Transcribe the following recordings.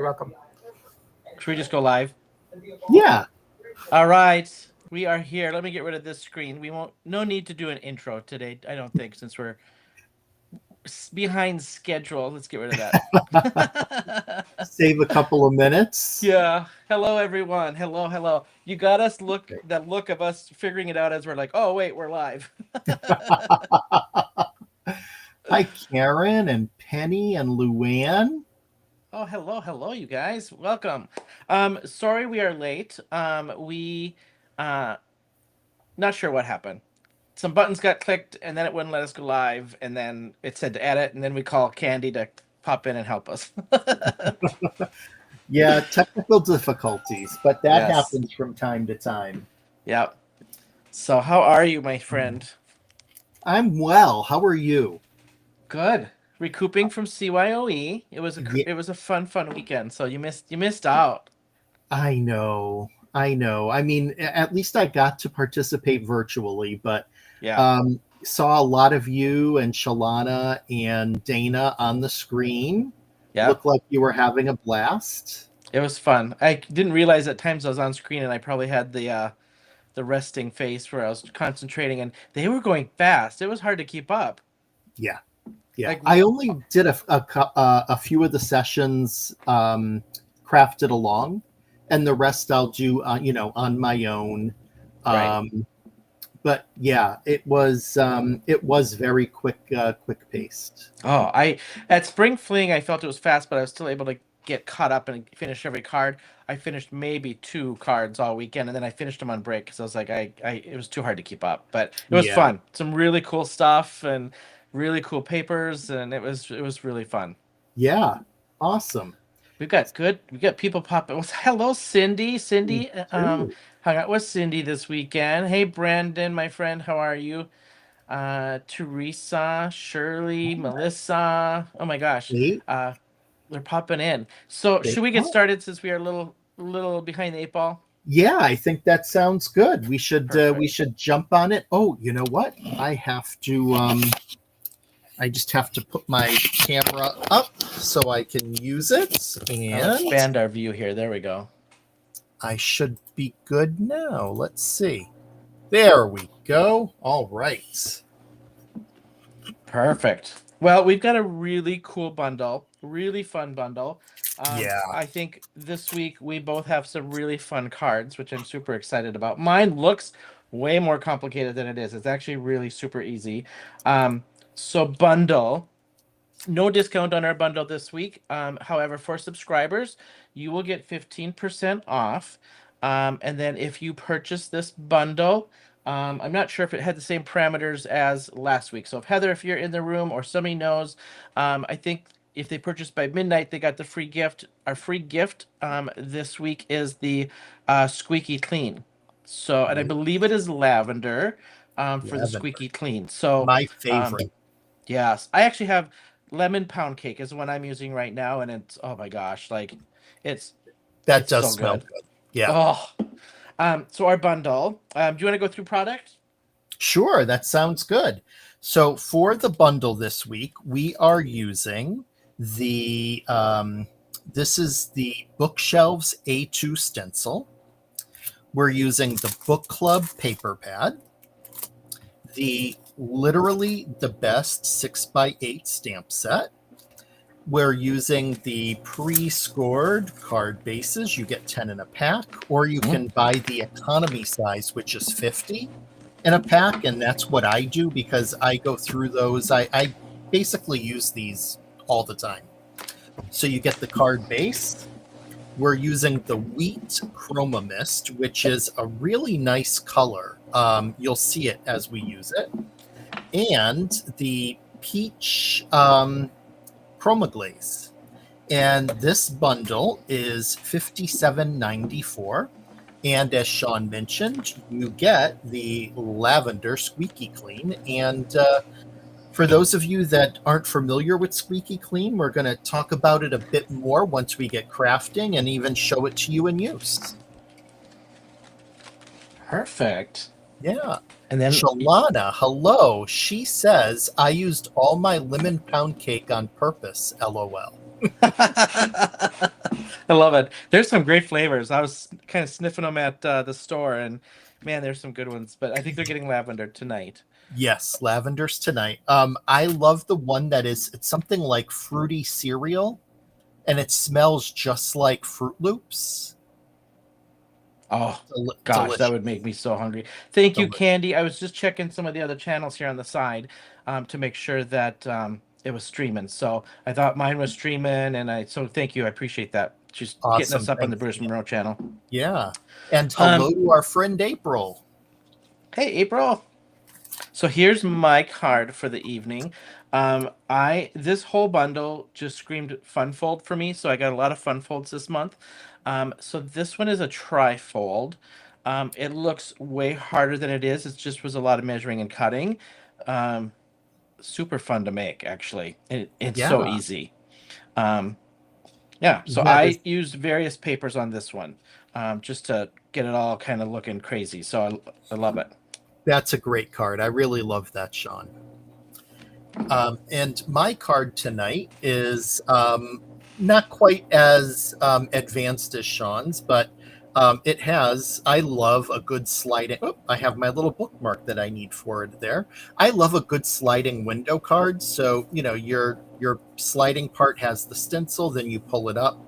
You're welcome. Should we just go live? Yeah. All right. We are here. Let me get rid of this screen. We won't. No need to do an intro today, I don't think, since we're behind schedule. Let's get rid of that. Save a couple of minutes. Yeah. Hello, everyone. Hello. You got us that look of us figuring it out as we're like, oh, wait, we're live. Hi, Karen and Penny and Luann. Oh, hello, you guys. Welcome. Sorry we are late. We not sure what happened. Some buttons got clicked and then it wouldn't let us go live, and then it said to edit, and then we call Candi to pop in and help us. Yeah, technical difficulties, but that Yes. happens from time to time. Yeah. So how are you, my friend? I'm well. How are you? Good. Recouping from CYOE. It was a fun weekend. So you missed out. I know. I mean, at least I got to participate virtually, but Yeah. Saw a lot of you and Shalana and Dana on the screen. Yeah. Looked like you were having a blast. It was fun. I didn't realize at times I was on screen and I probably had the resting face where I was concentrating, and they were going fast. It was hard to keep up. Yeah. Like- I only did a few of the sessions crafted along, and the rest I'll do on my own. Right. But yeah, it was very quick paced. Oh, at Spring Fling I felt it was fast, but I was still able to get caught up and finish every card. I finished maybe 2 cards all weekend, and then I finished them on break because I was like, it was too hard to keep up. But it was fun. Some really cool stuff and really cool papers, and it was really fun. Yeah, awesome. We got people popping. Well, hello, Cindy. Hung out with Cindy this weekend. Hey, Brandon, my friend, how are you? Teresa, Shirley, Melissa. Oh my gosh. Hey. They're popping in. So should we get started since we are a little behind the 8 ball? Yeah, I think that sounds good. We should Perfect. jump on it. Oh, you know what? I just have to put my camera up so I can use it. I'll And expand our view here. There we go. I should be good now. Let's see. There we go. All right. Perfect. Well, we've got a really cool bundle, really fun bundle. Yeah. I think this week we both have some really fun cards, which I'm super excited about. Mine looks way more complicated than it is. It's actually really super easy. So bundle, no discount on our bundle this week. However, for subscribers, you will get 15% off. And then if you purchase this bundle, I'm not sure if it had the same parameters as last week. So if Heather, if you're in the room or somebody knows, I think if they purchased by midnight, they got the free gift. Our free gift this week is the Squeaky Clean. So, and I believe it is lavender for the Squeaky Clean. So My favorite. yes, I actually have lemon pound cake is the one I'm using right now, and it's, oh my gosh, like it's That it's does so smell good. good. Yeah. Oh, so our bundle. Do you want to go through products? Sure, that sounds good. So for the bundle this week, we are using the this is the Bookshelves A2 stencil. We're using the Book Club paper pad, the Literally the Best 6x8 stamp set. We're using the pre-scored card bases. You get 10 in a pack, or you can buy the economy size, which is 50 in a pack, and that's what I do because I go through those. I basically use these all the time. So you get the card base. We're using the Wheat Chroma Mist, which is a really nice color. You'll see it as we use it. And the Peach Chroma Glaze. And this bundle is $57.94. And as Shawn mentioned, you get the Lavender Squeaky Clean. And for those of you that aren't familiar with Squeaky Clean, we're going to talk about it a bit more once we get crafting and even show it to you in use. Perfect. Yeah. And then Shalana, hello. She says, I used all my lemon pound cake on purpose, LOL. I love it. There's some great flavors. I was kind of sniffing them at the store, and man, there's some good ones. But I think they're getting lavender tonight. Yes, lavenders tonight. I love the one that is it's something like fruity cereal, and it smells just like Fruit Loops. Oh gosh, that Delicious. would make me so hungry. Thank you, Delicious. Candy. I was just checking some of the other channels here on the side to make sure that it was streaming. So I thought mine was streaming, and so thank you. I appreciate that. Just hitting Awesome. us up on the Thanks Brutus again. Monroe channel. Yeah. And hello Um, to our friend April. hey, April. So here's my card for the evening. I this whole bundle just screamed fun fold for me, so I got a lot of fun folds this month. So this one is a tri-fold. It looks way harder than it is. It just was a lot of measuring and cutting. Um, Super fun to make, actually. It's so Yeah. easy. Um, yeah, so That is I used various papers on this one just to get it all kind of looking crazy. So I love it. that's a great card. I really love that, Shawn. And my card tonight is not quite as advanced as Shawn's, but it has. I love a good sliding. Oh, I have my little bookmark that I need for it there. I love a good sliding window card. So your sliding part has the stencil, then you pull it up,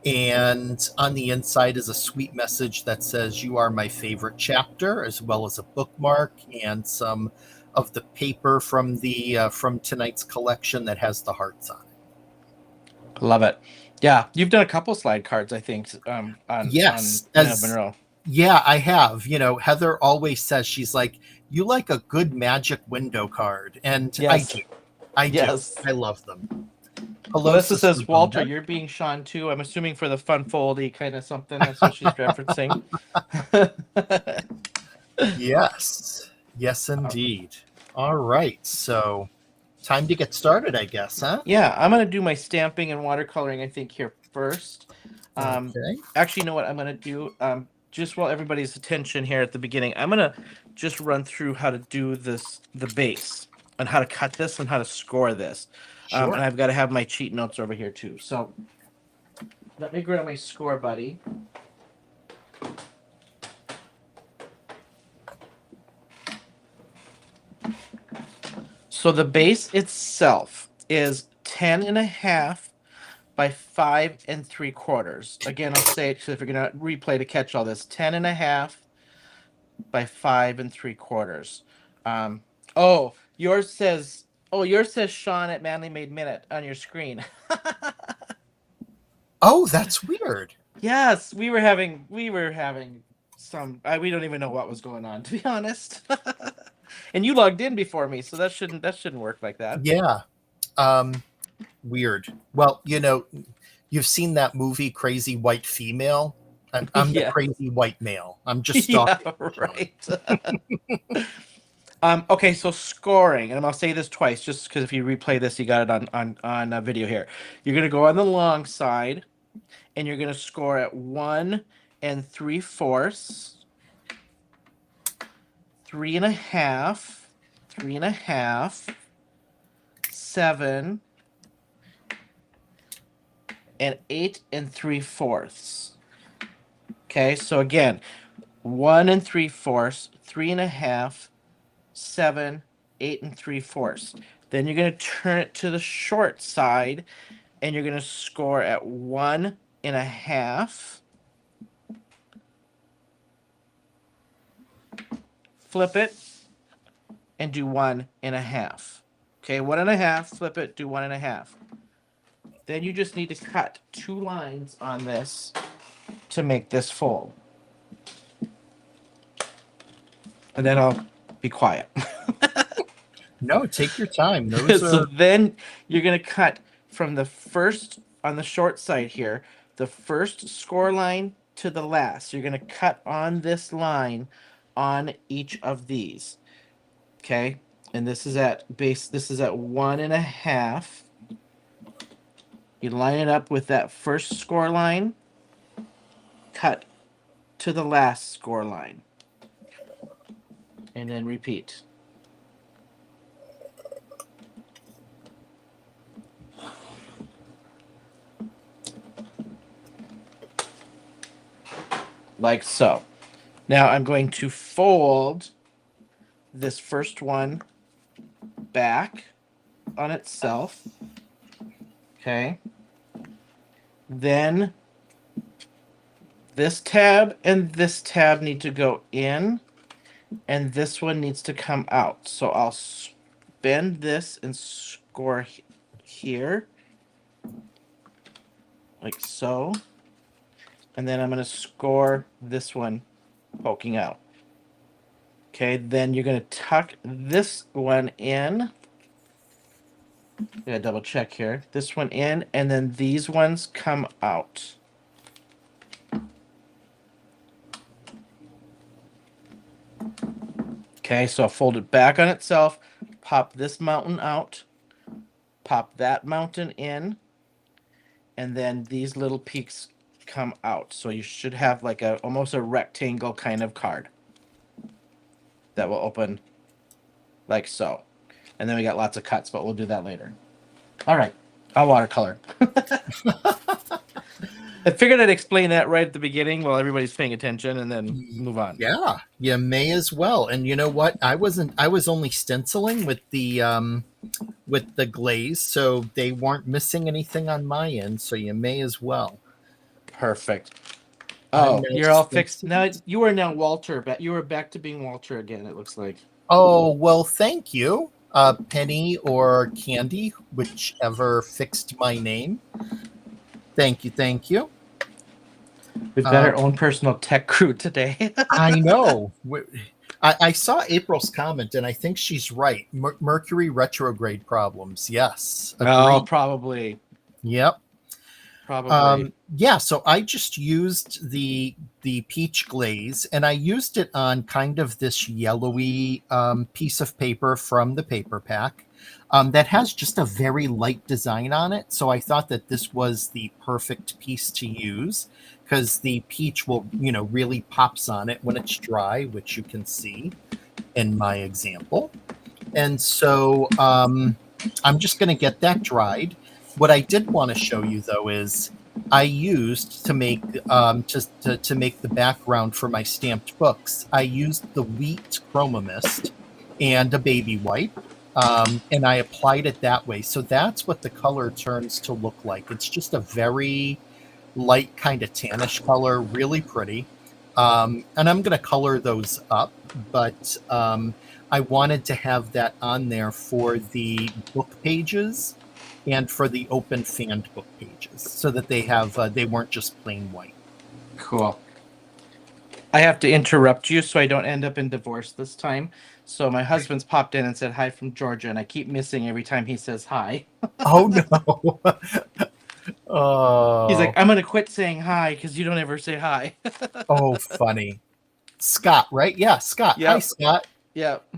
and on the inside is a sweet message that says, "You are my favorite chapter," as well as a bookmark and some of the paper from the from tonight's collection that has the hearts on it. Love it. Yeah, you've done a couple slide cards, I think, on Yes, Men of as Monroe. yeah, I have. Heather always says she's like, "You like a good magic window card," and I Yes, do. I do. yes. I love them. Hello, Melissa Sister says, Walter, Donna. you're being Shawn too. I'm assuming for the fun foldy kind of something. That's what she's referencing. Yes, yes, indeed. All right, so time to get started, I guess, huh? Yeah, I'm gonna do my stamping and watercoloring, I think, here first. Um, Okay. Actually, you know what I'm gonna do? Just while everybody's attention here at the beginning, I'm gonna just run through how to do the base, and how to cut this and how to score this. And Sure. I've got to have my cheat notes over here too. So let me grab my score, buddy. So the base itself is 10.5 by 5 3/4. Again, I'll say it because if you're gonna replay to catch all this, 10.5 by 5 3/4. Um, yours says Shawn at Manly Made Minute on your screen. Oh, that's weird. Yes, we were having some. We don't even know what was going on, to be honest. And you logged in before me, so that shouldn't work like that. Yeah. Um, Weird. Well, you've seen that movie Crazy White Female. I'm the Yeah, crazy white male. I'm just yeah, stalking you, Shawn. right. Okay, so scoring, and I'll say this twice, just because if you replay this, you got it on video here. You're gonna go on the long side, and you're gonna score at 1 3/4, 3.5, 3.5, 7, and 8 3/4. Okay, so again, 1 3/4, 3.5, 7, 8 3/4. Then you're going to turn it to the short side, and you're going to score at 1.5. Flip it and do 1.5. Okay, 1.5, flip it, do 1.5. Then you just need to cut 2 lines on this to make this fold. And then I'll be quiet. No, take your time. Those So are then you're going to cut from the first, on the short side here, the first score line to the last. You're going to cut on this line on each of these. Okay. And this is at 1.5. You line it up with that first score line, cut to the last score line, and then repeat. like so. Now I'm going to fold this first one back on itself. Okay. Then this tab and this tab need to go in, and this one needs to come out. So I'll bend this and score here, like so. And then I'm going to score this one poking out. Okay, then you're going to tuck this one in. Yeah, double check here. This one in, and then these ones come out. Okay, so I'll fold it back on itself, pop this mountain out, pop that mountain in, and then these little peaks come out. So you should have like almost a rectangle kind of card that will open like so. And then we got lots of cuts, but we'll do that later. All right, I'll watercolor. I figured I'd explain that right at the beginning while everybody's paying attention, and then move on. Yeah, you may as well. And you know what? I was only stenciling with the glaze, so they weren't missing anything on my end. So you may as well. Perfect. Oh, you're all fixed now. stenciling. You are now Walter, but you are back to being Walter again. It looks like. Oh well, thank you, Penny or Candi, whichever fixed my name. Thank you, thank you. We've got our own personal tech crew today. I know. I saw April's comment, and I think she's right. Mercury retrograde problems. Yes. Oh, Agreed. probably. Yep. Probably. Yeah. So I just used the peach glaze, and I used it on kind of this yellowy piece of paper from the paper pack that has just a very light design on it. So I thought that this was the perfect piece to use, because the peach will, really pops on it when it's dry, which you can see in my example. And so I'm just going to get that dried. What I did want to show you, though, is I used to make to make the background for my stamped books. I used the wheat chroma mist and a baby wipe, and I applied it that way. So that's what the color turns to look like. It's just a very light kind of tannish color, really pretty. And I'm going to color those up, but I wanted to have that on there for the book pages and for the open fanned book pages, so that they weren't just plain white. Cool. I have to interrupt you so I don't end up in divorce this time. So my husband's popped in and said hi from Georgia, and I keep missing every time he says hi. Oh no. Oh. He's like, I'm going to quit saying hi because you don't ever say hi. Oh, funny. Scott, right? Yeah, Scott. Yep. Hi, Scott. Yep.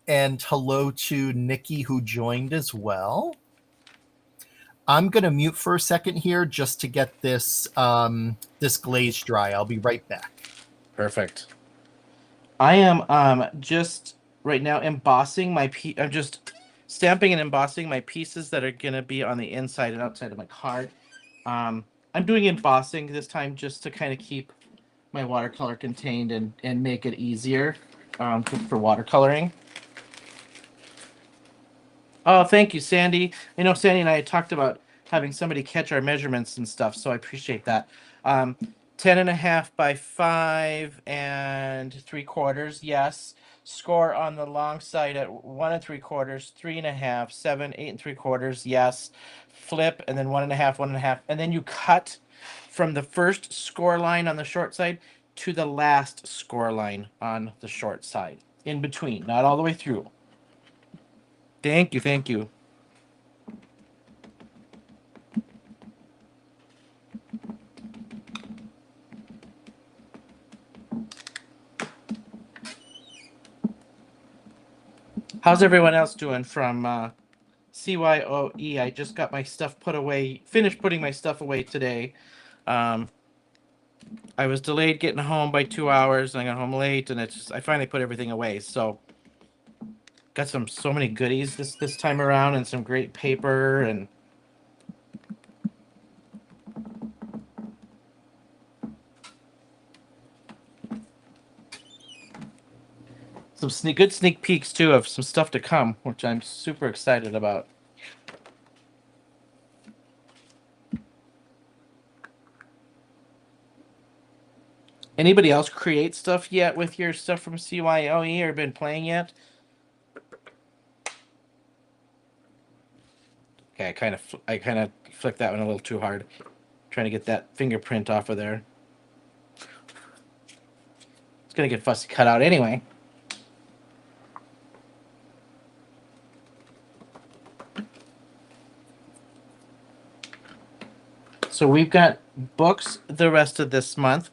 And hello to Nikki, who joined as well. I'm going to mute for a second here just to get this this glaze dry. I'll be right back. Perfect. I am just right now embossing I'm just stamping and embossing my pieces that are going to be on the inside and outside of my card. I'm doing embossing this time just to kind of keep my watercolor contained and make it easier for watercoloring. Oh, thank you, Sandy. I know Sandy and I had talked about having somebody catch our measurements and stuff, so I appreciate that. 10.5 by 5 3/4, yes. Score on the long side at 1 3/4, 3.5, 7, 8 3/4, yes. Flip, and then 1.5, 1.5, and then you cut from the first score line on the short side to the last score line on the short side. In between, not all the way through. Thank you, thank you. How's everyone else doing from CYOE? I just got my stuff put away, finished putting my stuff away today. I was delayed getting home by 2 hours, and I got home late, and I finally put everything away. So got so many goodies this time around, and some great paper, and some good sneak peeks too of some stuff to come, which I'm super excited about. Anybody else create stuff yet with your stuff from CYOE or been playing yet? Okay, I kind of flicked that one a little too hard, trying to get that fingerprint off of there. It's gonna get fussy cut out anyway. So we've got books the rest of this month.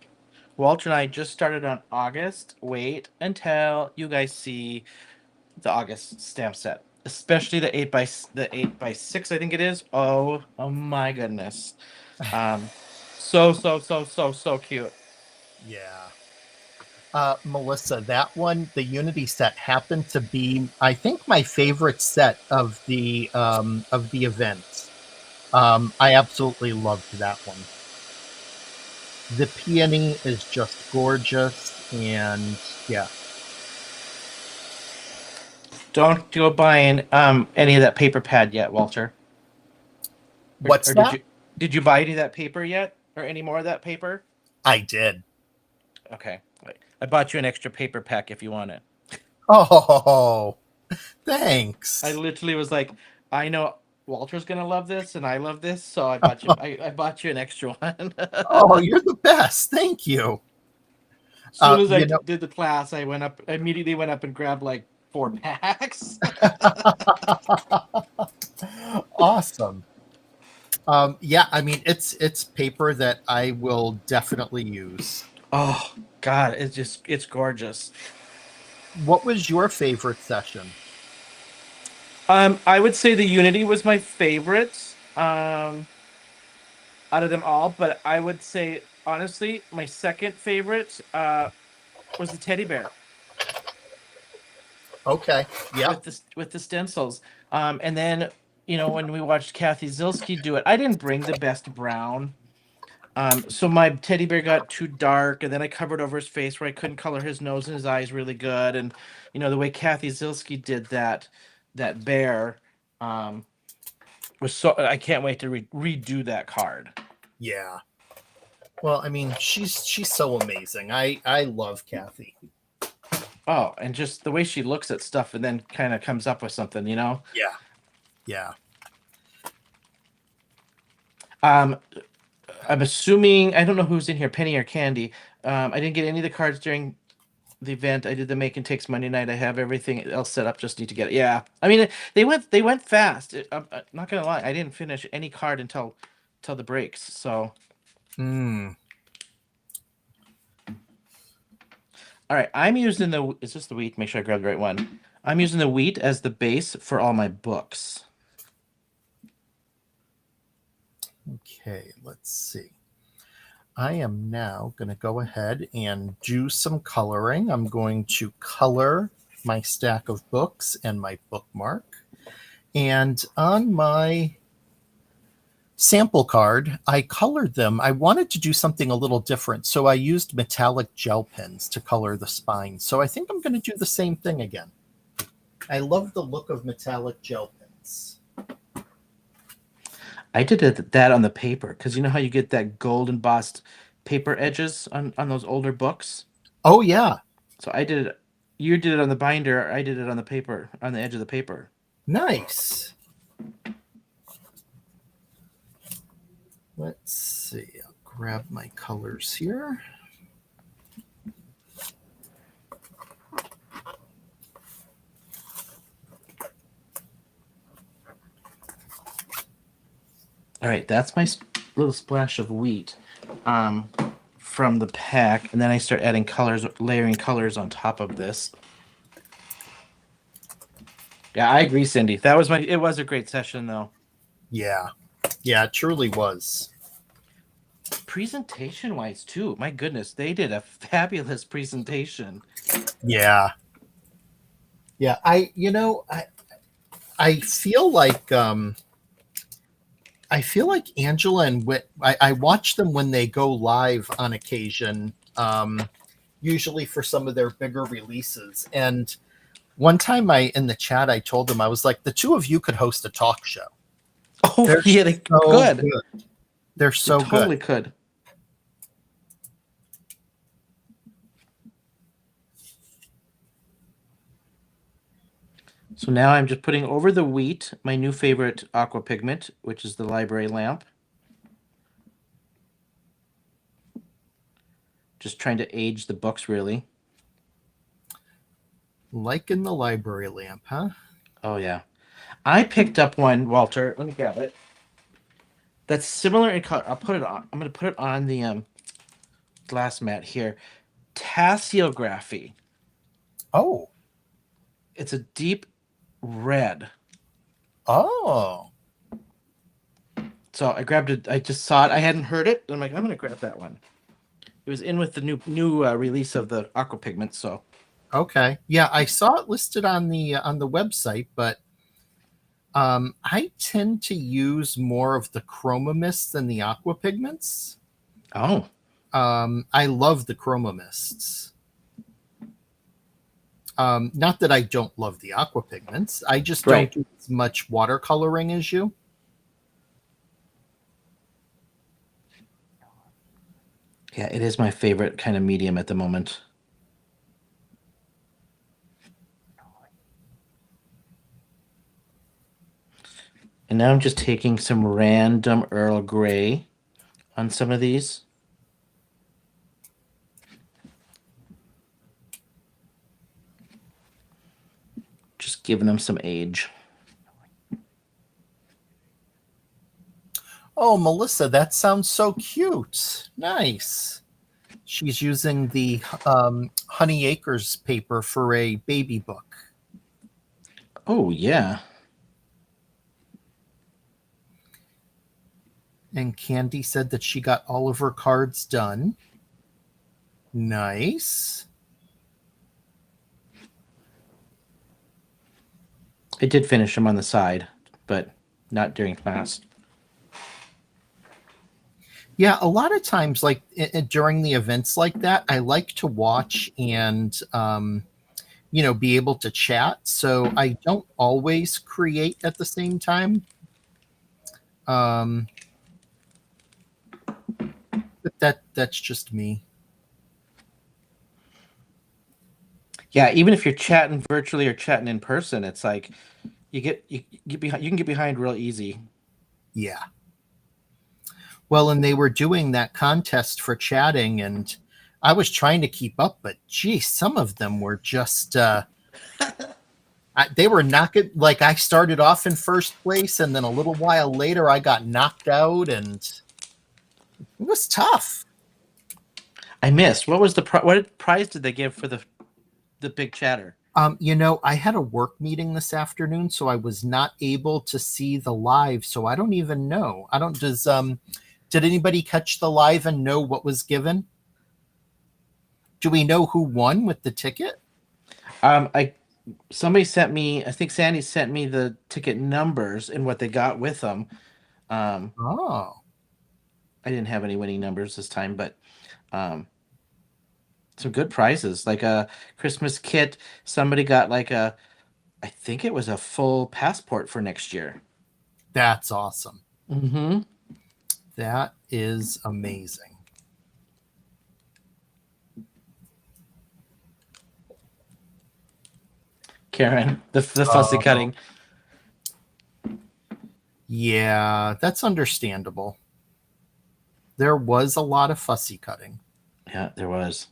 Walter and I just started on August. Wait until you guys see the August stamp set, especially the 8x6, I think it is. Oh my goodness. So cute. Yeah. Melissa, that one, the Unity set, happened to be, I think, my favorite set of the event. I absolutely loved that one. The peony is just gorgeous, and yeah. Don't go buying any of that paper pad yet, Walter. What's that? Did you buy any of that paper yet, or any more of that paper? I did. Okay, I bought you an extra paper pack if you want it. Oh, thanks. I literally was like, I know Walter's gonna love this, and I love this, so I bought you. I bought you an extra one. Oh, you're the best. Thank you. As soon as I did the class, I immediately went up and grabbed like 4 packs. Awesome. Yeah, I mean, it's paper that I will definitely use. Oh God, it's gorgeous. What was your favorite session? I would say the Unity was my favorite out of them all, but I would say honestly my second favorite was the teddy bear. Okay, yeah. With the stencils, and then when we watched Kathy Zilski do it, I didn't bring the best brown. So my teddy bear got too dark, and then I covered over his face where I couldn't color his nose and his eyes really good. And the way Kathy Zilski did that bear was so. I can't wait to redo that card. Yeah. Well, I mean, she's so amazing. I love Kathy. Oh, and just the way she looks at stuff and then kind of comes up with something, Yeah. I'm assuming, I don't know who's in here, Penny or Candi. I didn't get any of the cards during the event. I did the make and takes Monday night. I have everything else set up. Just need to get it. Yeah, I mean they went fast. I'm not gonna lie. I didn't finish any card until the breaks. So. All right, I'm using is this the wheat? Make sure I grab the right one. I'm using the wheat as the base for all my books. Okay, let's see. I am now going to go ahead and do some coloring. I'm going to color my stack of books and my bookmark. And on my sample card, I colored them. I wanted to do something a little different, so I used metallic gel pens to color the spine. So I think I'm going to do the same thing again. I love the look of metallic gel pens. I did that on the paper because you know how you get that gold embossed paper edges on those older books? Oh, yeah. So I did it. You did it on the binder. I did it on the paper, on the edge of the paper. Nice. Let's see. I'll grab my colors here. All right, that's my little splash of wheat from the pack, and then I start adding colors, layering colors on top of this. Yeah, I agree, Cindy. It was a great session, though. Yeah, it truly was. Presentation-wise, too. My goodness, they did a fabulous presentation. Yeah. I feel like Angela and Whit. I watch them when they go live on occasion, usually for some of their bigger releases. And one time in the chat, I told them, I was like, the two of you could host a talk show. Oh, They're yeah, they so could. good. They're They so totally good. could. So now I'm just putting over the wheat my new favorite aqua pigment, which is the library lamp. Just trying to age the books, really. Like in the library lamp, huh? Oh, yeah. I picked up one, Walter. Let me grab it. That's similar in color. I'll put it on. I'm going to put it on the glass mat here. Tasseography. Oh. It's a deep red. Oh. So I grabbed it. I just saw it. I hadn't heard it. I'm like, I'm going to grab that one. It was in with the new release of the aqua pigment. So okay, yeah, I saw it listed on the website, but I tend to use more of the chroma mists than the aqua pigments. oh, I love the chroma mists. Not that I don't love the aqua pigments. I just don't do as much watercoloring as you. Yeah, it is my favorite kind of medium at the moment. And now I'm just taking some random Earl Grey on some of these. Just giving them some age. Oh, Melissa, that sounds so cute. Nice. She's using the Honey Acres paper for a baby book. Oh, yeah. And Candi said that she got all of her cards done. Nice. I did finish them on the side, but not during class. Yeah, a lot of times, like during the events like that, I like to watch and, be able to chat. So I don't always create at the same time. But that's just me. Yeah, even if you're chatting virtually or chatting in person, it's like you can get behind real easy. Yeah. Well, and they were doing that contest for chatting, and I was trying to keep up, but geez, some of them were just they were knocking. Like I started off in first place, and then a little while later, I got knocked out, and it was tough. I missed. What was what prize did they give for the big chatter? I had a work meeting this afternoon, so I was not able to see the live. So I don't even know. Did anybody catch the live and know what was given? Do we know who won with the ticket? Somebody sent me. I think Sandi sent me the ticket numbers and what they got with them. Oh, I didn't have any winning numbers this time, but some good prizes, like a Christmas kit. Somebody got I think it was a full passport for next year. that's awesome. Mm-hmm. That is amazing. Karen, the fussy cutting. Yeah, that's understandable. There was a lot of fussy cutting. Yeah, there was.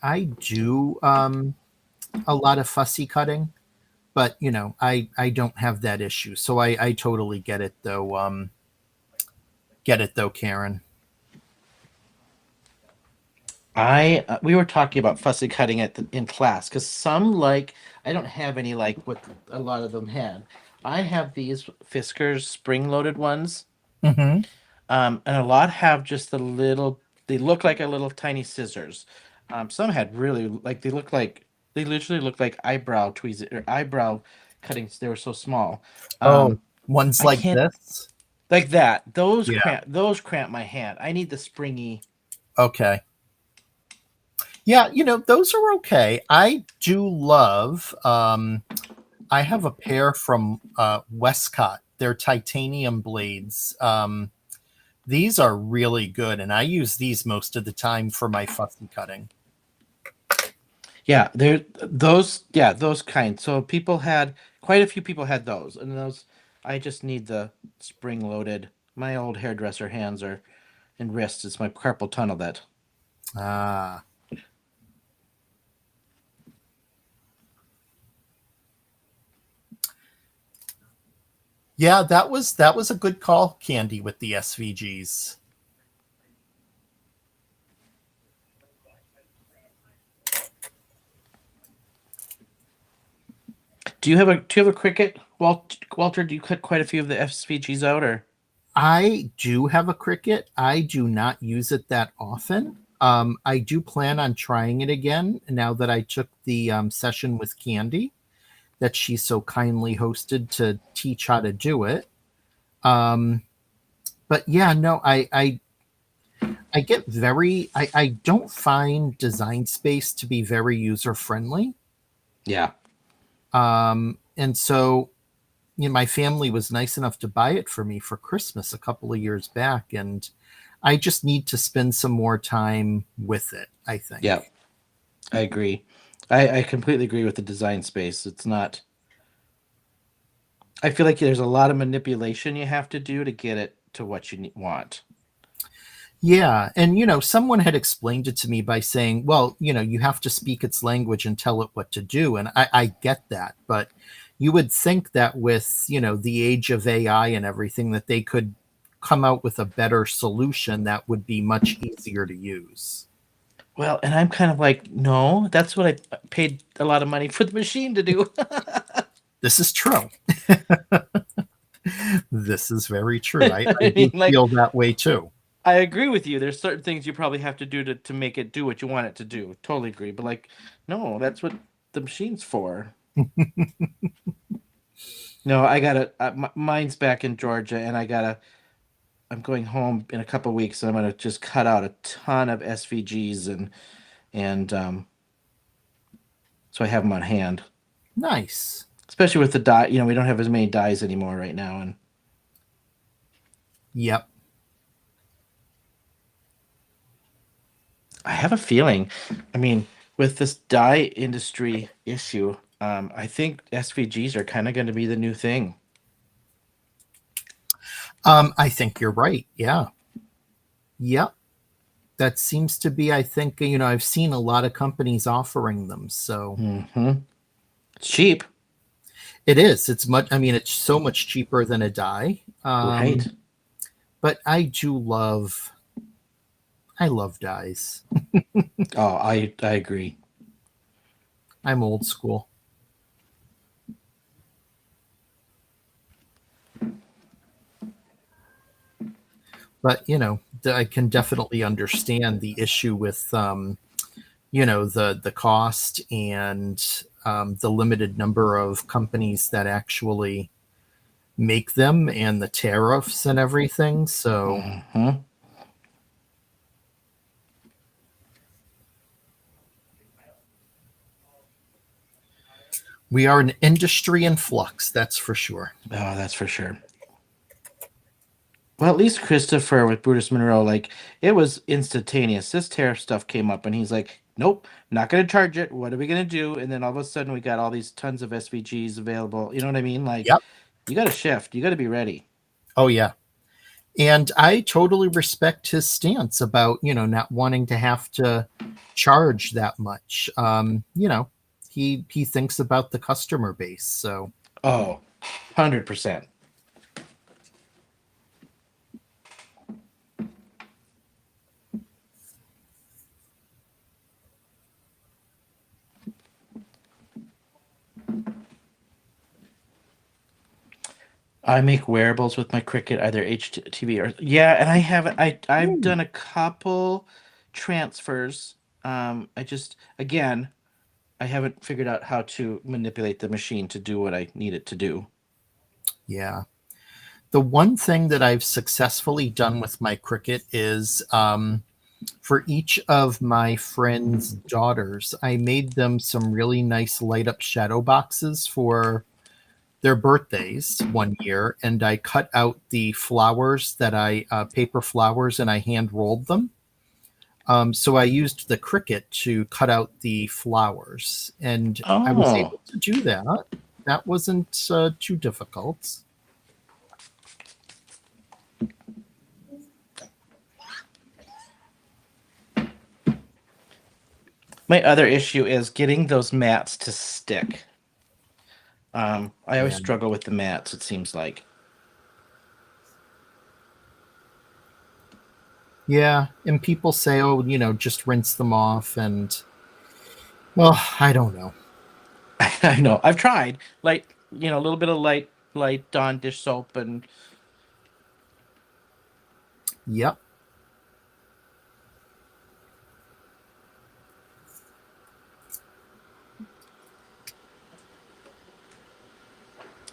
I do a lot of fussy cutting, but I don't have that issue. So I totally get it though. Karen. We were talking about fussy cutting in class because some I don't have any like what a lot of them had. I have these Fiskars spring-loaded ones, Mm-hmm. and a lot have just the little. They look like a little tiny scissors. Some had really they literally look like eyebrow tweezers or eyebrow cuttings. They were so small. Oh, Um, ones I like can't this? like that. Yeah. Those cramp my hand. I need the springy. Okay. Yeah, those are okay. I do love I have a pair from Westcott. They're titanium blades. These are really good, and I use these most of the time for my fussy cutting. Yeah, they're those. Yeah, those kinds. So people had quite a few people had those, and those. I just need the spring loaded. My old hairdresser hands are and wrists. It's my carpal tunnel that. Ah, yeah, that was a good call, Candy, with the SVGs. Do you have a cricket, Walter? Do you cut quite a few of the SVGs out, or? I do have a Cricut. I do not use it that often. I do plan on trying it again now that I took the session with Candy that she so kindly hosted to teach how to do it. Um, but yeah, no, I get I don't find Design Space to be very user friendly. Yeah. And so my family was nice enough to buy it for me for Christmas a couple of years back, and I just need to spend some more time with it, I Yeah, think. I agree. I completely agree with the design space. It's not. I feel like there's a lot of manipulation you have to do to get it to what you want. Yeah, and someone had explained it to me by saying, well, you have to speak its language and tell it what to do, and I get that, but you would think that with the age of AI and everything, that they could come out with a better solution that would be much easier to use. Well, and I'm kind of like, no, that's what I paid a lot of money for the machine to do. This is true. This is very true. I I mean, do like, feel that way too. I agree with you. There's certain things you probably have to do to make it do what you want it to do. Totally agree. But like, no, that's what the machine's for. No, I gotta. Mine's back in Georgia, and I'm going home in a couple weeks, and I'm gonna just cut out a ton of SVGs and so I have them on hand. Nice. Especially with the dye, we don't have as many dyes anymore right now, and Yep. I have a feeling. I mean, with this dye industry issue, I think SVGs are kind of going to be the new thing. I think you're right. Yeah. Yep. That seems to be, I think, I've seen a lot of companies offering them. So Hmm. It's cheap, it is. It's much, I mean, it's so much cheaper than a dye. right? But I love dyes. Oh, I agree. I'm old school. But, I can definitely understand the issue with, the cost and the limited number of companies that actually make them and the tariffs and everything. So Hmm. we are an industry in flux, that's for sure. Oh, that's for sure. Well, at least Christopher with Brutus Monroe, like it was instantaneous. This tariff stuff came up, and he's like, "Nope, not going to charge it. What are we going to do?" And then all of a sudden, we got all these tons of SVGs available. You know what I mean? Like, Yep. you got to shift. You got to be ready. Oh, yeah. And I totally respect his stance about, not wanting to have to charge that much. He thinks about the customer base. So Oh, 100%. I make wearables with my Cricut, either HTV or yeah, and I haven't. I've done a couple transfers. I just again I haven't figured out how to manipulate the machine to do what I need it to do. Yeah. The one thing that I've successfully done with my Cricut is for each of my friends' daughters, I made them some really nice light up shadow boxes for their birthdays one year, and I cut out the flowers that I paper flowers, and I hand rolled them. So I used the Cricut to cut out the flowers, and I was Oh, able to do that. That wasn't too difficult. my other issue is getting those mats to stick. I always Yeah. struggle with the mats, it seems like. Yeah, and people say, "Oh, just rinse them off," and well, I don't know. I know. I've tried. Like, a little bit of light Dawn dish soap and Yep.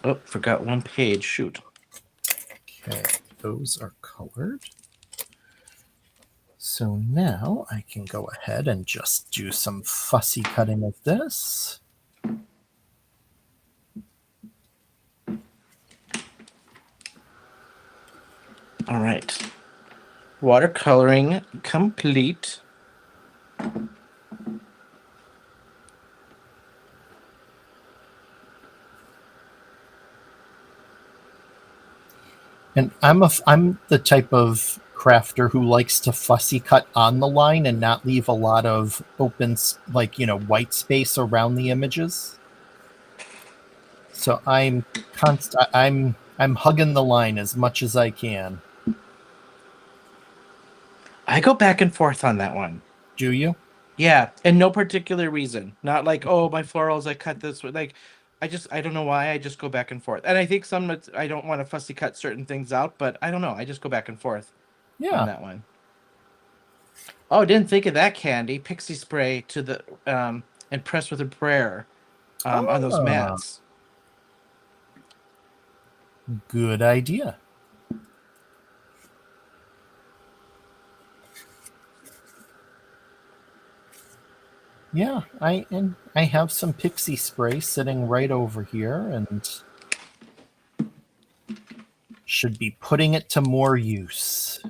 oh, forgot one page. Shoot. Okay, those are colored. So now I can go ahead and just do some fussy cutting of this. All right. Watercoloring complete. And I'm the type of crafter who likes to fussy cut on the line and not leave a lot of open, like, white space around the images. So I'm hugging the line as much as I can. I go back and forth on that one. Do you? Yeah, and no particular reason. Not like, oh, my florals, I cut this with like I don't know why, I just go back and forth. And I think I don't want to fussy cut certain things out, but I don't know. I just go back and forth on Yeah. that one. Oh, didn't think of that, Candy. Pixie spray to the and press with a prayer on those Ah, mats. good idea. Yeah, I have some pixie spray sitting right over here and should be putting it to more use.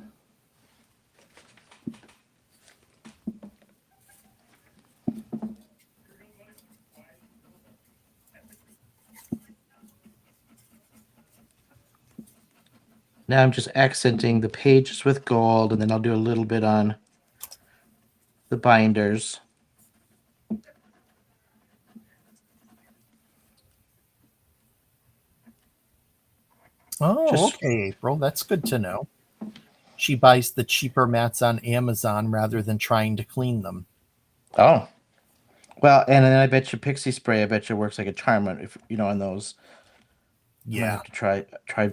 Now I'm just accenting the pages with gold, and then I'll do a little bit on the binders. Oh, Just okay, April. That's good to know. She buys the cheaper mats on Amazon rather than trying to clean them. oh well, and then I bet you pixie spray. I bet you works like a charm if on those. I might Yeah. have to try.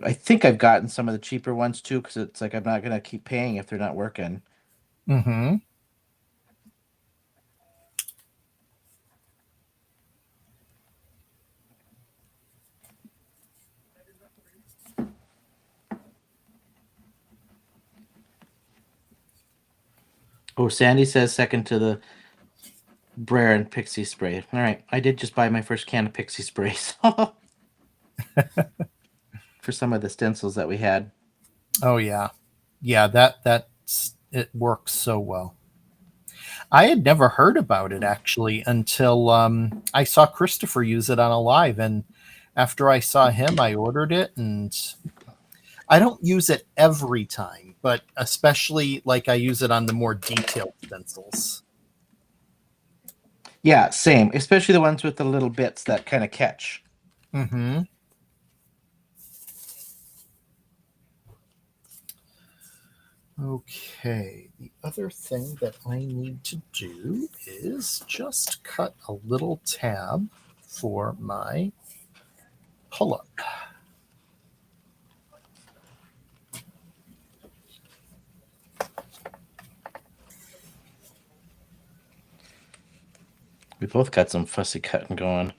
I think I've gotten some of the cheaper ones too, because it's like I'm not gonna keep paying if they're not working. Mm-hmm. Oh, Sandy says second to the Brer and Pixie spray. All right, I did just buy my first can of Pixie sprays for some of the stencils that we had. Oh yeah. Yeah, that's it works so well. I had never heard about it actually until I saw Christopher use it on a live, and after I saw him, I ordered it, and I don't use it every time, but especially like I use it on the more detailed stencils. Yeah, same. Especially the ones with the little bits that kind of catch. Mm-hmm. Okay, the other thing that I need to do is just cut a little tab for my pull-up. We both got some fussy cutting going.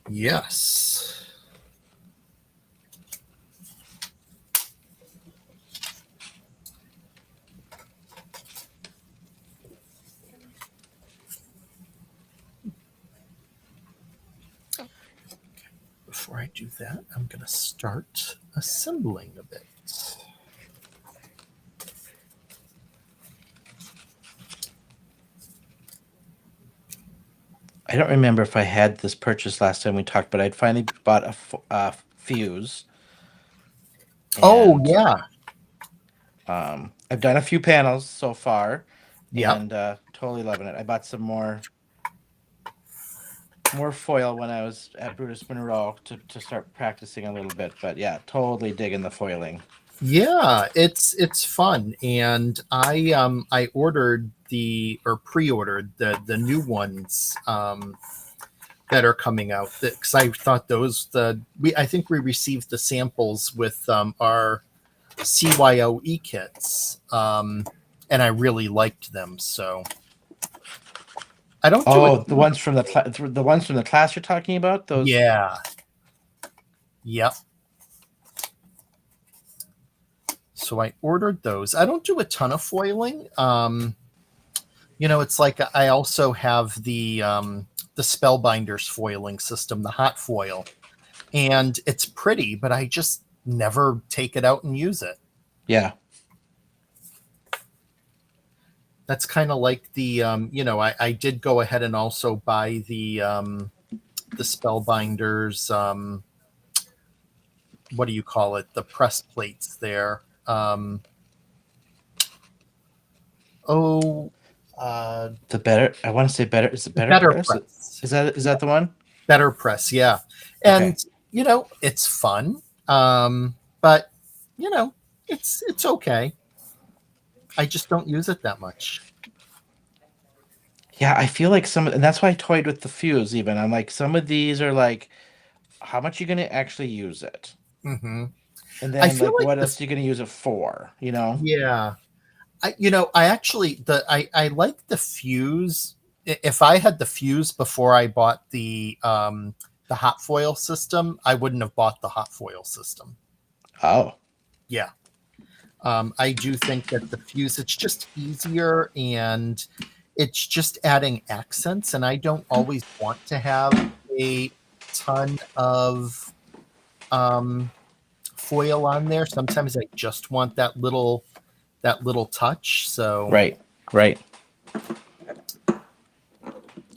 Yes. Before I do that, I'm going to start assembling a bit. I don't remember if I had this purchase last time we talked, but I'd finally bought a fuse. Oh, And, yeah. I've done a few panels so far, Yep. and totally loving it. I bought some more foil when I was at Brutus Monroe to start practicing a little bit. But yeah, totally digging the foiling. Yeah, it's fun, and I ordered pre-ordered the new ones that are coming out because I thought I think we received the samples with our CYOE kits, and I really liked them. So I don't do it. The ones from the ones from the class you're talking about. Those. Yeah. Yep. So I ordered those. I don't do a ton of foiling. It's like I also have the Spellbinders foiling system, the hot foil, and it's pretty, but I just never take it out and use it. Yeah. That's kind of like the I did go ahead and also buy the Spellbinders. What do you call it? The press plates there. The better. I want to say better. Is it better press? Is that the one? Better press, yeah. And it's fun, but it's okay. I just don't use it that much. Yeah, I feel like and that's why I toyed with the fuse. Even I'm like, some of these are like, how much are you going to actually use it? Mm-hmm. And then like what else are you going to use it for? Yeah. I actually I like the fuse. If I had the fuse before I bought the hot foil system, I wouldn't have bought the hot foil system. Oh. Yeah. I do think that the fuse, it's just easier and it's just adding accents. And I don't always want to have a ton of foil on there. Sometimes I just want that little touch. So Right.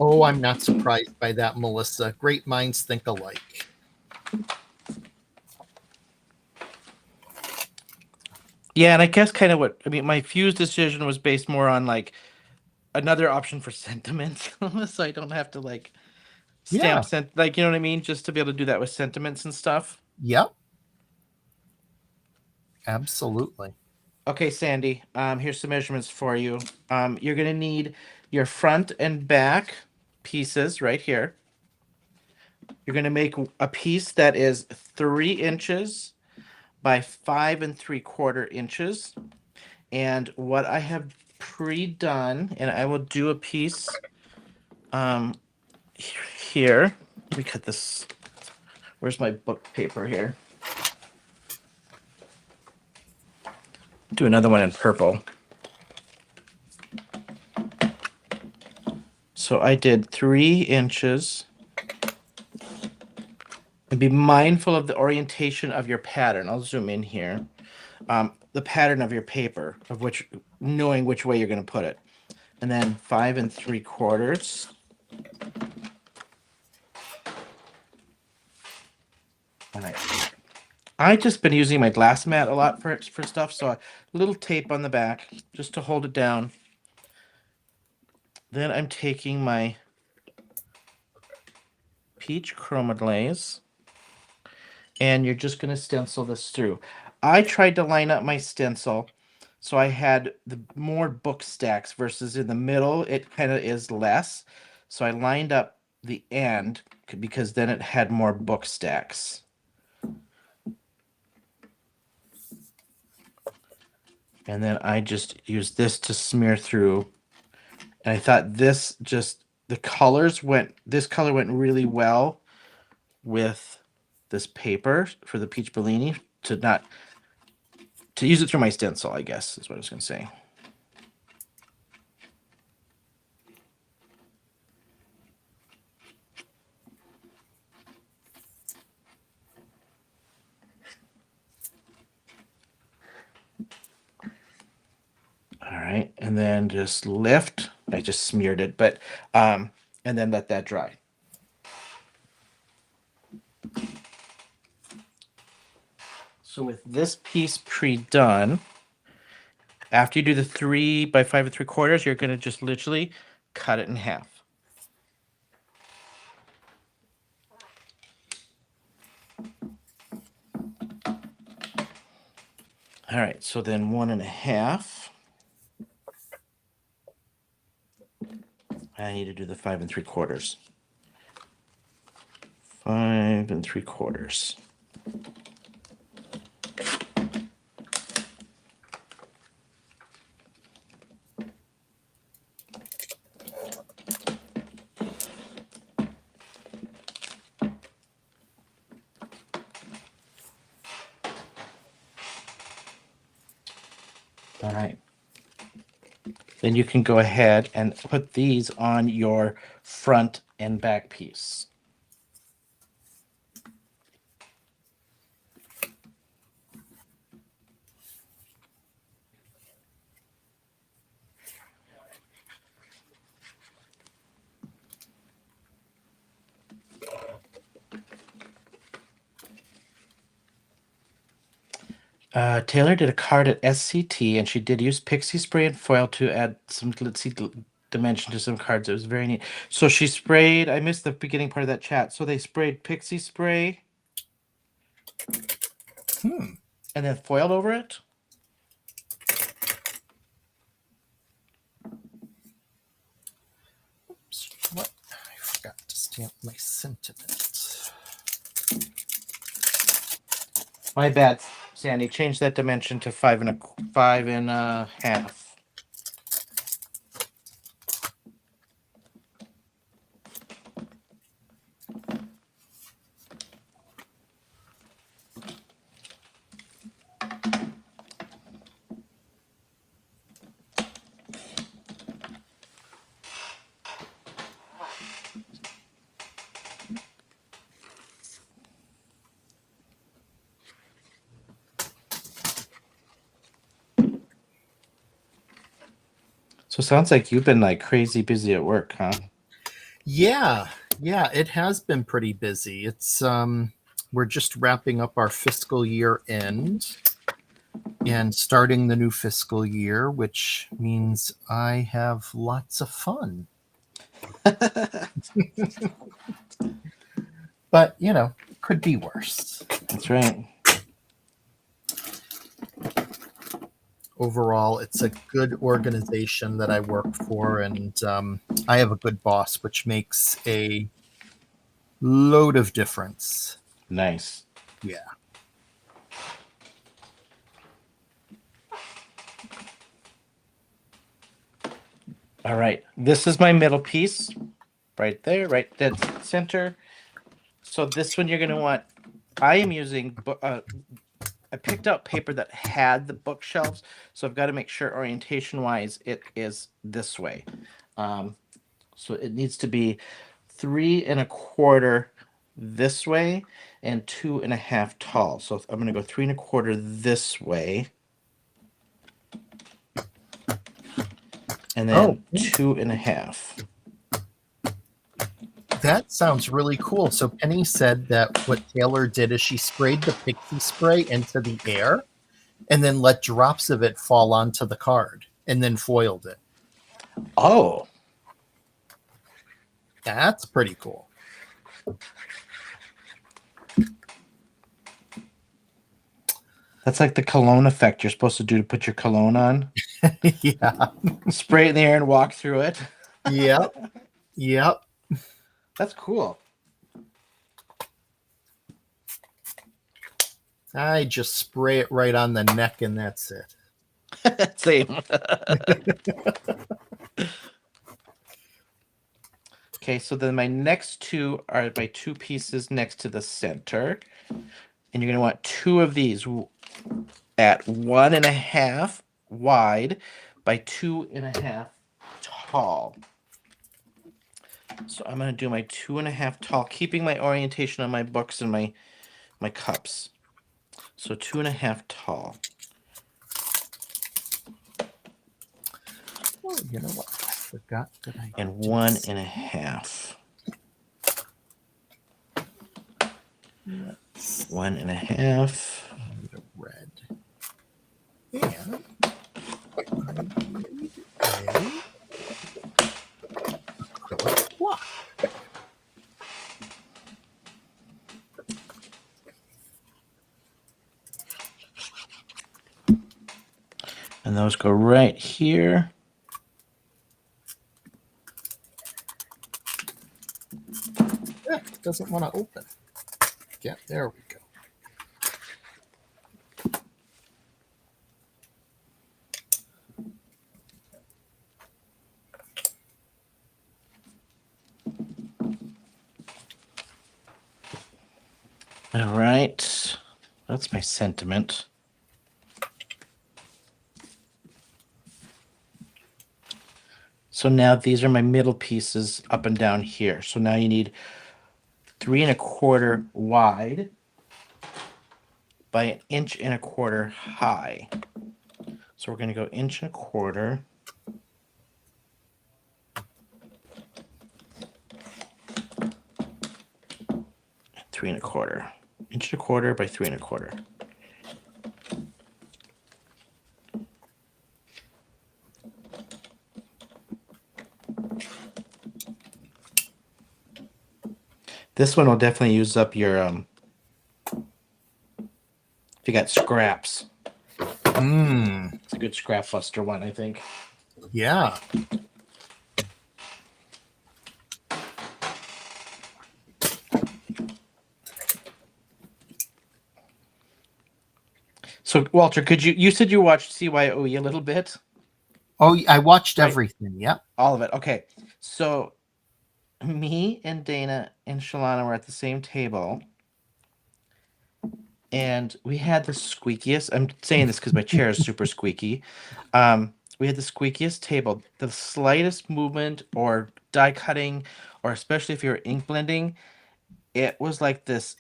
Oh, I'm not surprised by that, Melissa. Great minds think alike. Yeah, and I guess kind of my fuse decision was based more on like another option for sentiments, so I don't have to like stamp like, you know what I mean, just to be able to do that with sentiments and stuff. Yep. Absolutely. Okay, Sandi, here's some measurements for you. You're gonna need your front and back pieces right here. You're gonna make a piece that is 3 inches by 5 3/4 inches. And what I have pre-done, and I will do a piece here. Let me cut this. Where's my book paper here? Do another one in purple. So I did 3 inches. And be mindful of the orientation of your pattern. I'll zoom in here. The pattern of your paper, knowing which way you're going to put it. And then 5 3/4. All right. I've just been using my glass mat a lot for stuff, so a little tape on the back just to hold it down. Then I'm taking my peach chroma glaze, and you're just going to stencil this through. I tried to line up my stencil so I had the more book stacks versus in the middle it kind of is less. So I lined up the end because then it had more book stacks. And then I just use this to smear through And I thought this this color went really well with this paper for the peach Bellini to use it through my stencil, I guess is what I was going to say. All right, and then just lift. I just smeared it, but and then let that dry. So with this piece pre-done, after you do the 3 by 5 3/4, you're going to just literally cut it in half. All right, so then 1 1/2. I need to do the 5 3/4. 5 3/4. All right. Then you can go ahead and put these on your front and back piece. Taylor did a card at SCT, and she did use pixie spray and foil to add some dimension to some cards. It was very neat. So she sprayed. I missed the beginning part of that chat. So they sprayed pixie spray, and then foiled over it. Oops, what? I forgot to stamp my sentiment. My bad, Sandy. Change that dimension to 5 1/2. So sounds like you've been like crazy busy at work, huh? Yeah, it has been pretty busy. It's we're just wrapping up our fiscal year end and starting the new fiscal year, which means I have lots of fun. But, could be worse. That's right. Overall, it's a good organization that I work for, and I have a good boss, which makes a load of difference. Nice. Yeah. All right. This is my middle piece right there, right dead center. So this one you're going to want, I am using, I picked out paper that had the bookshelves. So I've got to make sure orientation wise, it is this way. So it needs to be 3 1/4 this way and 2 1/2 tall. So I'm going to go 3 1/4 this way. And then 2 1/2. That sounds really cool. So Penny said that what Taylor did is she sprayed the pixie spray into the air and then let drops of it fall onto the card and then foiled it. Oh. That's pretty cool. That's like the cologne effect you're supposed to do to put your cologne on. Yeah. Spray it in the air and walk through it. Yep. That's cool. I just spray it right on the neck and that's it. Same. Okay, so then my next two are my 2 pieces next to the center. And you're going to want 2 of these at 1.5 wide by 2.5 tall. So I'm going to do my 2.5 tall, keeping my orientation on my books and my cups. So 2.5 tall. Oh, you know what? I forgot that I and 1.5. 1.5. need a red. And I need a acrylic block. And those go right here. It doesn't want to open. Yeah, there we go. All right. That's my sentiment. So now these are my middle pieces up and down here. So now you need 3.25 wide by 1.25 inches high. So we're going to go 1.25 inches. 3.25 1.25 inches by 3.25 inches. This one will definitely use up your if you got scraps. It's a good scrap buster one, I think. Yeah. So Walter, you said you watched CYOE a little bit? Oh, I watched Right. everything. Yep. All of it. Okay. So me and Dana and Shalana were at the same table. And we had the squeakiest. I'm saying this because my chair is super squeaky. We had the squeakiest table. The slightest movement or die cutting, or especially if you're ink blending, it was like this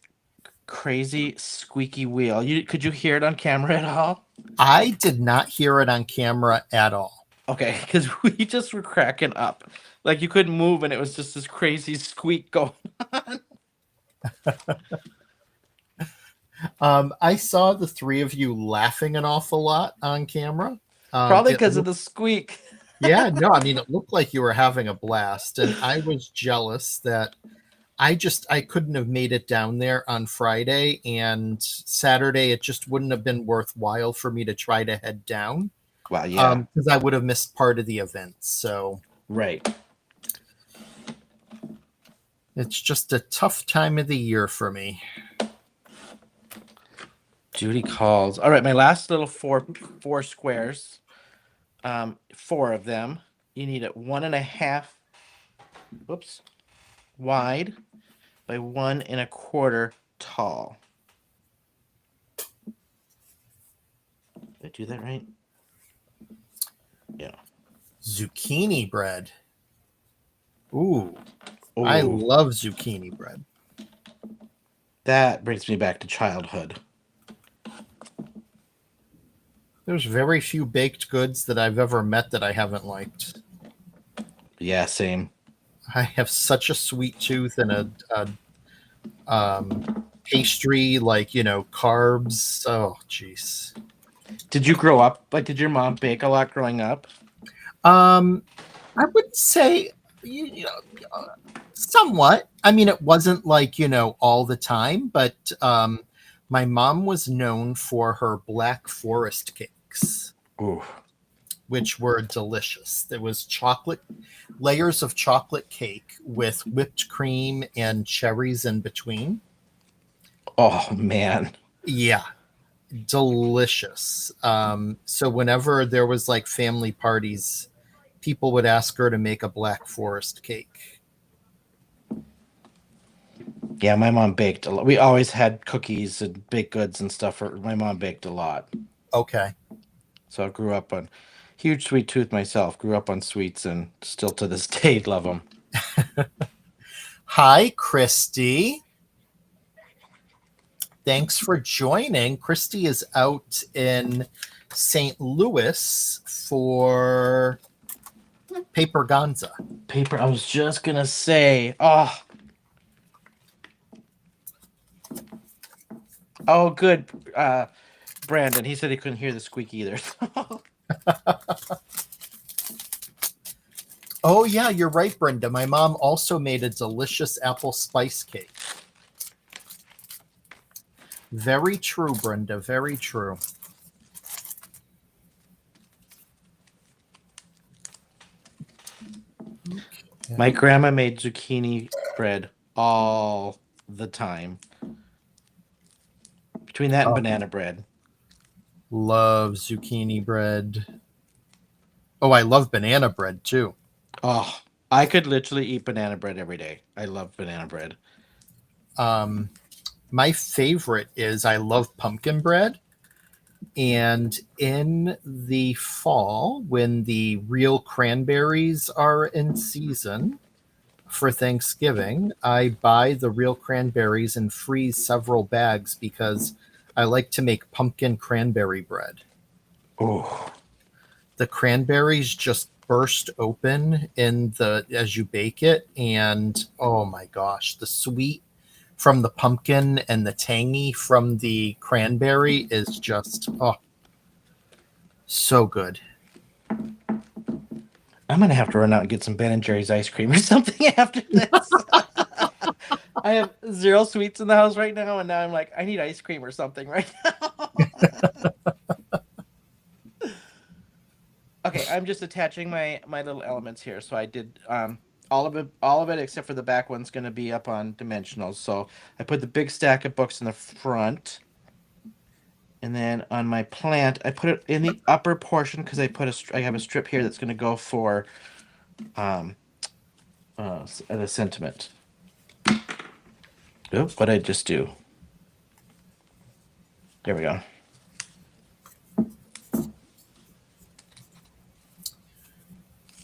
crazy squeaky wheel. Could you hear it on camera at all? I did not hear it on camera at all. Okay, because we just were cracking up. Like you couldn't move, and it was just this crazy squeak going on. I saw the 3 of you laughing an awful lot on camera. Probably because of the squeak. Yeah, no, I mean, it looked like you were having a blast, and I was jealous that I couldn't have made it down there on Friday, and Saturday it just wouldn't have been worthwhile for me to try to head down. Well, yeah. Because I would have missed part of the event. So right. It's just a tough time of the year for me. Judy calls. All right, my last little four squares. 4 of them. You need it 1.5 wide by 1.25 tall. Did I do that right? Yeah. Zucchini bread. Ooh. I love zucchini bread. That brings me back to childhood. There's very few baked goods that I've ever met that I haven't liked. Yeah, same. I have such a sweet tooth and a pastry, like, carbs. Oh, jeez. Did you grow up? Like, did your mom bake a lot growing up? I would say, somewhat. I mean, it wasn't like, all the time, but my mom was known for her Black Forest cakes. Ooh. Which were delicious. There was layers of chocolate cake with whipped cream and cherries in between. Oh, man. Yeah, delicious. So whenever there was like family parties, people would ask her to make a Black Forest cake. Yeah, my mom baked a lot. We always had cookies and baked goods and stuff. My mom baked a lot. Okay. So I grew up on huge sweet tooth myself. Grew up on sweets and still to this day love them. Hi, Christy. Thanks for joining. Christy is out in St. Louis for Paper Gonza. Paper. I was just gonna say. Oh, good. Brandon. He said he couldn't hear the squeak either. Oh, yeah, you're right, Brenda. My mom also made a delicious apple spice cake. Very true, Brenda. Very true. My grandma made zucchini bread all the time. Between that and banana bread. Love zucchini bread. Oh, I love banana bread too. Oh, I could literally eat banana bread every day. I love banana bread. My favorite is I love pumpkin bread. And in the fall, when the real cranberries are in season for Thanksgiving, I buy the real cranberries and freeze several bags because I like to make pumpkin cranberry bread. Oh, The cranberries just burst open as you bake it, and oh my gosh, the sweet from the pumpkin and the tangy from the cranberry is just so good. I'm gonna have to run out and get some Ben and Jerry's ice cream or something after this. I have 0 sweets in the house right now, and now I'm like, I need ice cream or something right now. Okay, I'm just attaching my little elements here. So I did all of it except for the back one's going to be up on dimensionals. So I put the big stack of books in the front, and then on my plant I put it in the upper portion because I have a strip here that's going to go for the sentiment. Oop, what did I just do? There we go.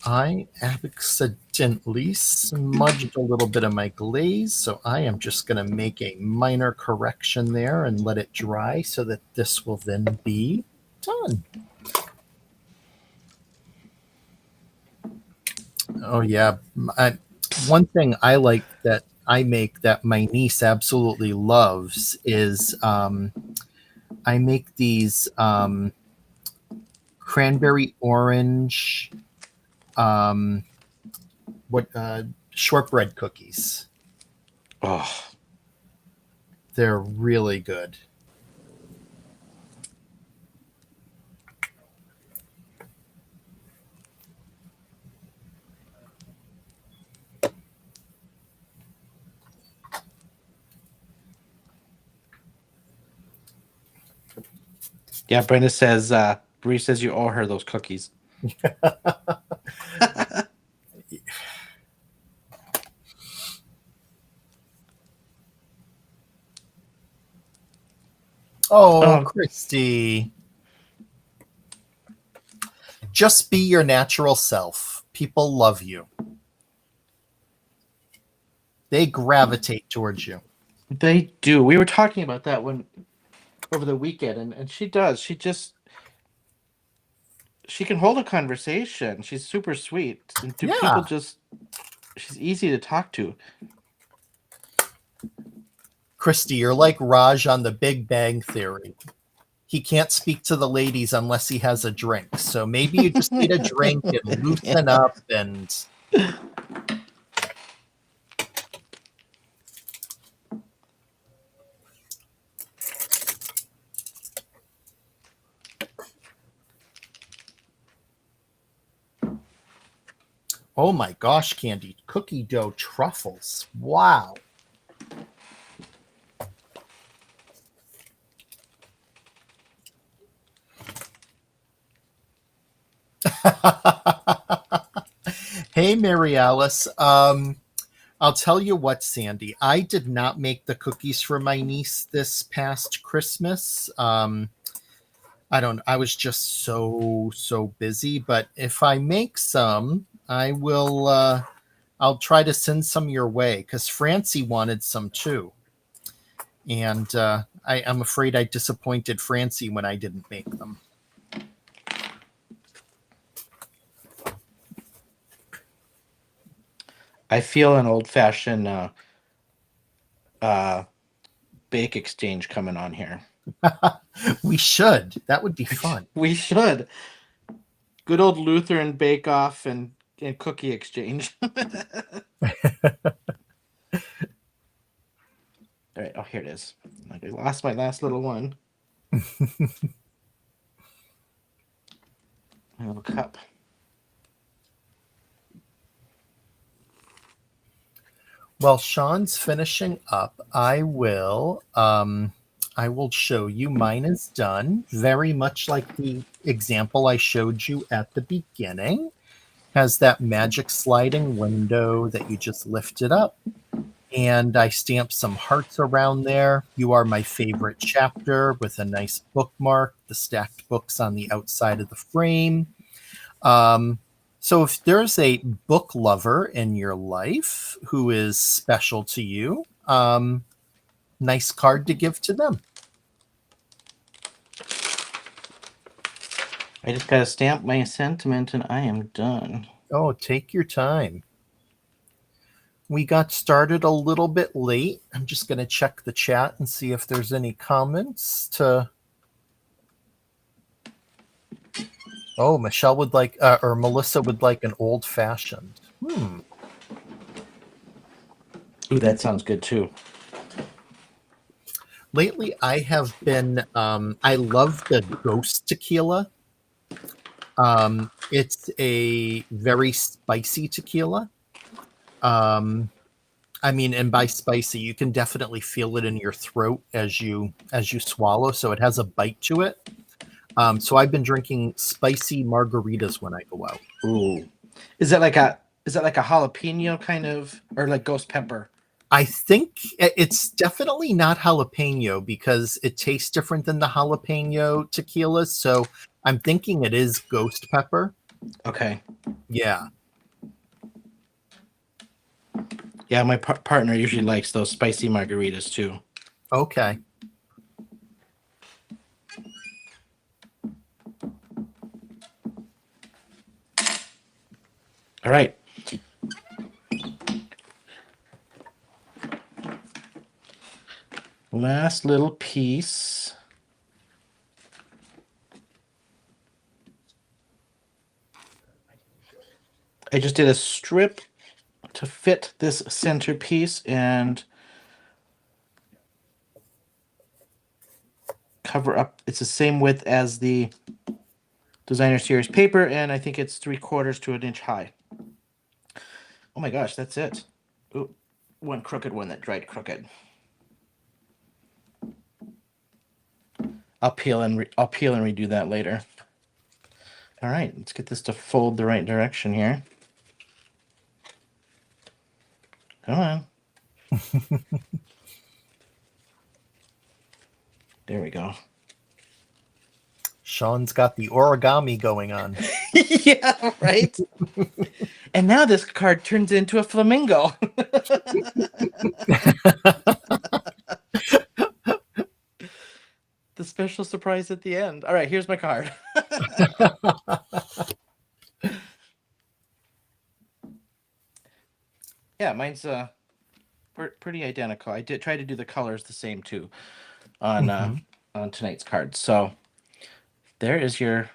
I accidentally smudged a little bit of my glaze, so I am just going to make a minor correction there and let it dry so that this will then be done. Oh, yeah. One thing I like that I make that my niece absolutely loves is I make these cranberry orange shortbread cookies. Oh, They're really good. yeah. Brenda says, Bree says you owe her those cookies. Oh, Christy. Just be your natural self. People love you. They gravitate towards you. They do. We were talking about that over the weekend, and she does. She can hold a conversation. She's super sweet. And do people Yeah. just she's easy to talk to. Christy, you're like Raj on the Big Bang Theory. He can't speak to the ladies unless he has a drink. So maybe you just need a drink and loosen up and oh my gosh, Candi, cookie dough truffles. Wow. Hey, Mary Alice. I'll tell you what, Sandi, I did not make the cookies for my niece this past Christmas. I was just so busy, but if I make some, I'll try to send some your way because Francie wanted some too. And I'm afraid I disappointed Francie when I didn't make them. I feel an old-fashioned bake exchange coming on here. We should. That would be fun. We should. Good old Lutheran bake-off and cookie exchange. All right. Oh, here it is. I lost my last little one. My little cup. While Shawn's finishing up, I will show you. Mine is done. Very much like the example I showed you at the beginning. Has that magic sliding window that you just lifted up. And I stamped some hearts around there. You are my favorite chapter with a nice bookmark, the stacked books on the outside of the frame. So if there's a book lover in your life who is special to you, nice card to give to them. I just got to stamp my sentiment and I am done. Oh, take your time. We got started a little bit late. I'm just going to check the chat and see if there's any comments to... Oh, Michelle would like, or Melissa would like an old-fashioned. Ooh, that sounds good too. Lately, I have been, I love the Ghost tequila. It's a very spicy tequila. I mean, and by spicy, you can definitely feel it in your throat as you swallow. So it has a bite to it. So I've been drinking spicy margaritas when I go out. Ooh, is that like a jalapeno kind of, or like ghost pepper? I think it's definitely not jalapeno because it tastes different than the jalapeno tequilas. So I'm thinking it is ghost pepper. Okay. Yeah. Yeah, my partner usually likes those spicy margaritas too. Okay. All right. Last little piece. I just did a strip to fit this centerpiece and cover up. It's the same width as the designer series paper, and I think it's 3/4 to an inch high. Oh my gosh, that's it. Ooh, one crooked one that dried crooked. I'll peel and redo that later. All right, let's get this to fold the right direction here. Come on. There we go. Shawn's got the origami going on. Yeah, right? And now this card turns into a flamingo. The special surprise at the end. All right, here's my card. Yeah, mine's pretty identical. I did try to do the colors the same too on tonight's card. So there is your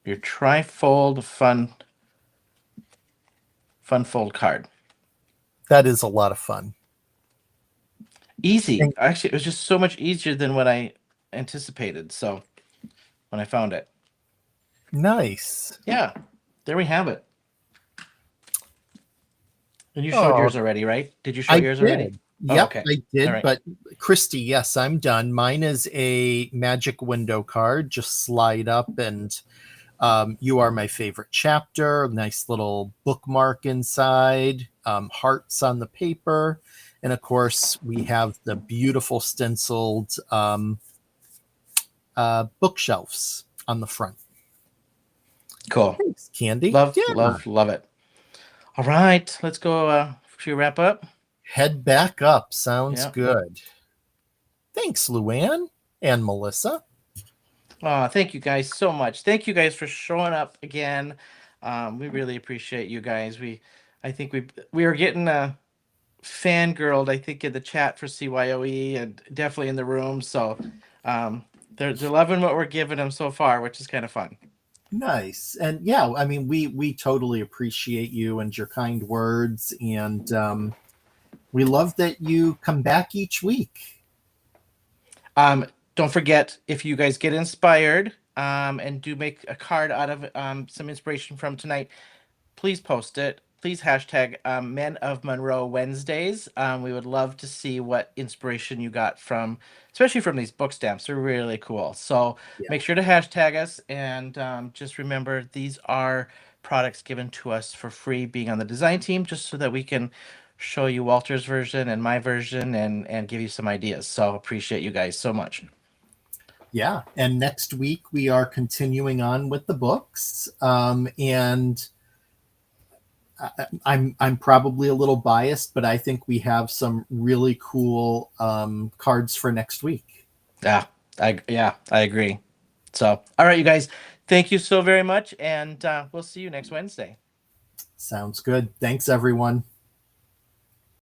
trifold fun fold card. That is a lot of fun. Easy. Actually, it was just so much easier than what I anticipated. So when I found it. Nice. Yeah, there we have it. And you showed yours already, right? Did you show yours already? Yep, oh, okay. I did. Right. But Christy, yes, I'm done. Mine is a magic window card. Just slide up and You Are My Favorite Chapter, nice little bookmark inside, hearts on the paper. And of course, we have the beautiful stenciled bookshelves on the front. Cool. Thanks, Candi. Love, Yeah. love, love it. All right, let's go. Should we wrap up? Head back up. Sounds Yeah. good. Thanks, Luann and Melissa. Oh, thank you guys so much. Thank you guys for showing up again. We really appreciate you guys. I think we are getting fangirled, I think, in the chat for CYOE and definitely in the room. So they're loving what we're giving them so far, which is kind of fun. Nice. And yeah, I mean, we totally appreciate you and your kind words. And we love that you come back each week. Don't forget, if you guys get inspired and do make a card out of some inspiration from tonight, please post it. Please hashtag Men of Monroe Wednesdays. We would love to see what inspiration you got from, especially from these book stamps. They're really cool. So Yeah. make sure to hashtag us, and just remember, these are products given to us for free being on the design team, just so that we can show you Walter's version and my version and give you some ideas. So appreciate you guys so much. Yeah. And next week we are continuing on with the books. And I'm probably a little biased, but I think we have some really cool cards for next week. Yeah, I agree. So, all right, you guys, thank you so very much, and we'll see you next Wednesday. Sounds good. Thanks, everyone.